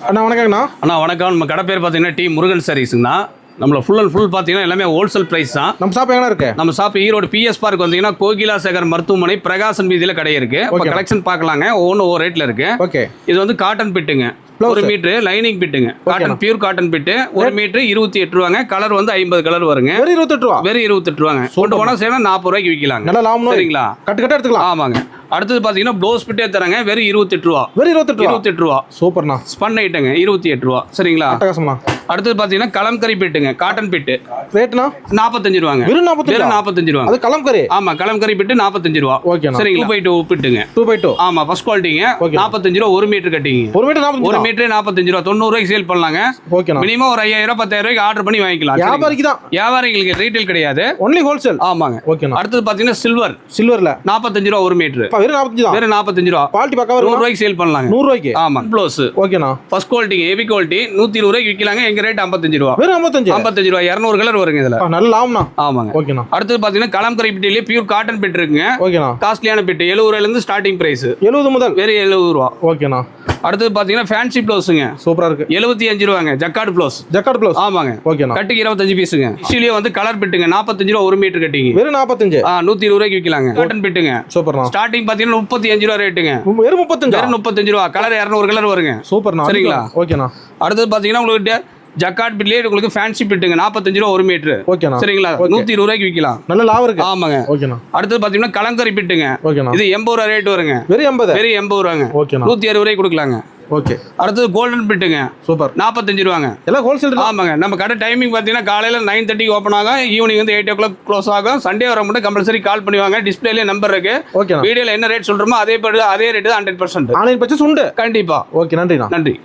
அண்ணா வணக்கங்கண்ணா. அண்ணா வணக்கம். நம்ம கடை பேர் பார்த்தீங்கன்னா டி முருகன் சாரீஸ்ங்கண்ணா. நம்மள ஃபுல் அண்ட் ஃபுல் பார்த்தீங்கன்னா எல்லாமே ஹோல்சேல் ப்ரைஸ் தான். நம்ம ஷாப் எங்கே இருக்கு? நம்ம ஷாப் ஈரோடு பிஎஸ் பார்க் வந்தீங்கன்னா கோகிலா சேகர் மருத்துவமனை பிரகாசன் வீதியில் கடை இருக்கு. இப்போ கலெக்ஷன் பார்க்கலாங்க. ஒவ்வொன்றும் ஒவ்வொரு ரேட்ல இருக்கு. ஓகே. இது வந்து காட்டன் பிட்டுங்க. 1 மீட்டர் லைனிங் பிட்டுங்க. Cotton pure cotton bit 1 metre 28 ரூபாங்க. கலர் வந்து 50 கலர் வருங்க. வெறும் 28 ரூபா. வெறும் 28 ரூபாங்க. கொண்டு போனா சேனா 40 ரூபாய்க்கு விற்கலாங்க. நல்ல லாபம். சரிங்களா? கட்டு கட்ட எடுத்துக்கலாம். ஆமாங்க. அடுத்தது பாத்தீங்கன்னா ப்ளவுஸ் பிட்டே தராங்க. வெறும் 28 ரூபா. வெறும் 28 ரூபா. சூப்பர்ண்ணா. ஸ்பன் ஐட்டங்க 28 ரூபா. சரிங்களா? அட்டகாசமா. அடுத்தது பாத்தீங்கன்னா கலம்கரி பிட்டுங்க. காட்டன் பிட்டு ரேட்னா 45 ரூபாங்க. வெறும் 45 ரூபா. அது கலம்கரி. ஆமா, கலம்கரி பிட்டு 45 ரூபா. ஓகேண்ணா. சரிங்களா? 2x2 பிட்டுங்க. 2x2. ஆமா, ஃபர்ஸ்ட் குவாலிட்டிங்க. 45 ரூபா 1 மீட்டர் கட்டிங்க. 1 மீட்டர் 45. 1 மீட்டர் 45 ரூபா. 90 ரூபாய்க்கு சேல் பண்ணலாங்க. ஓகேண்ணா. மினிமம் ஒரு 5000 ரூபாய் 10000 ரூபாய்க்கு ஆர்டர் பண்ணி வாங்கிக்கலாம். வியாபாரிக்கு தான். வியாபாரிகளுக்கு ரீட்டைல் கிடையாது. Only wholesale. ஆமாங்க. ஓகேண்ணா. அடுத்தது பாத்தீங்கன்னா சில்வர்ல 45 ரூபா 1 மீட்டர். வெறும் 45 தான். வெறும் 45 ரூபா. குவாலிட்டி பக்காவா 100 ரூபாய்க்கு சேல் பண்ணலாங்க. 100 ரூபாய்க்கு. ஆமா. ப்ளவுஸ் ஓகேண்ணா. ஃபர்ஸ்ட் குவாலிட்டி ஹெவி குவாலிட்டி 120 ரூபாய்க்கு விற்கலாங்க. எங்க ரேட் 55 ரூபா. வெறும் 55 ரூபா. 200 கலர் வருங்க இதுல. நல்ல லாபம்ண்ணா. ஆமாங்க. ஓகேண்ணா. அடுத்தது பாத்தீங்கன்னா கலம்கரி பிட்டிலே பியூர் காட்டன் பிட் இருக்குங்க. ஓகேண்ணா. காஸ்ட்லியான பிட் 70 ரூபாயில இருந்து ஸ்டார்டிங் பிரைஸ். 70 முதல். வெறும் 70 ரூபா. ஓகேண்ணா. அடுத்தது பாத்தீங்கன்னா ஃபேன்சி ப்ளவுஸ்ங்க. சூப்பரா இருக்கு. 75 ரூபாங்க. Jacquard blouse. Jacquard blouse. ஆமாங்க. ஓகேண்ணா. கட்டுக்கு 25 பீஸுங்க. இஷ்டிலே வந்து கலர் பிட்டுங்க. 45 ரூபா 1 மீட்டர் கட்டிங்க. வெறும் 45. 120 ரூபாய்க்கு விற்கலாங்க. காட்டன் பிட்டுங்க. சூப்பர்ண்ணா. ஸ்டார்டிங் பாத்தீங்கன்னா 35 ரூபா ரேட்டுங்க. வெறும் 35. வெறும் 35 ரூபா. கலர் 200 கலர் வருங்க. சூப்பர்ண்ணா. சரிங்களா? ஓகேண்ணா. அடுத்தது பாத்தீங்கன்னா உங்களுக்கு ஜக்கார்ட் பிட்லயே உங்களுக்கு ஃபேன்சி பிட்டுங்க. 45 ரூபா 1 மீட்டர். ஓகேண்ணா. சரிங்களா? 120 ரூபாய்க்கு விற்கலாம். நல்ல லாபம் இருக்கு. ஆமாங்க. ஓகேண்ணா. அடுத்தது பாத்தீங்கன்னா கலங்கரி பிட்டுங்க. ஓகேண்ணா. இது 80 ரூபா ரேட் வருங்க. வெறும் 80. வெறும் 80 ரூபாங்க. ஓகேண்ணா. 160 ரூபாய்க்கு கொடுக்கலாங்க. ஓகே. அடுத்தது கோல்டன் பிட்டுங்க. சூப்பர். 45 ரூபாங்க. எல்லாம் ஹோல்சேல். ஆமாங்க. நம்ம கடை டைமிங் பார்த்தீங்கன்னா காலையில் 9:30 ஓப்பன் ஆகும். ஈவினிங் வந்து 8 o'clock க்ளோஸ் ஆகும். சண்டே வர மட்டும் கம்பல்சரி கால் பண்ணுவாங்க. டிஸ்பிளேல நம்பர் இருக்கு. ஓகே. வீடியோல என்ன ரேட் சொல்றோமோ அதே ரேட் தான் 100%. ஆன்லைன் பர்ச்சேஸ் உண்டு. கண்டிப்பா. ஓகே. நன்றிண்ணா. நன்றி.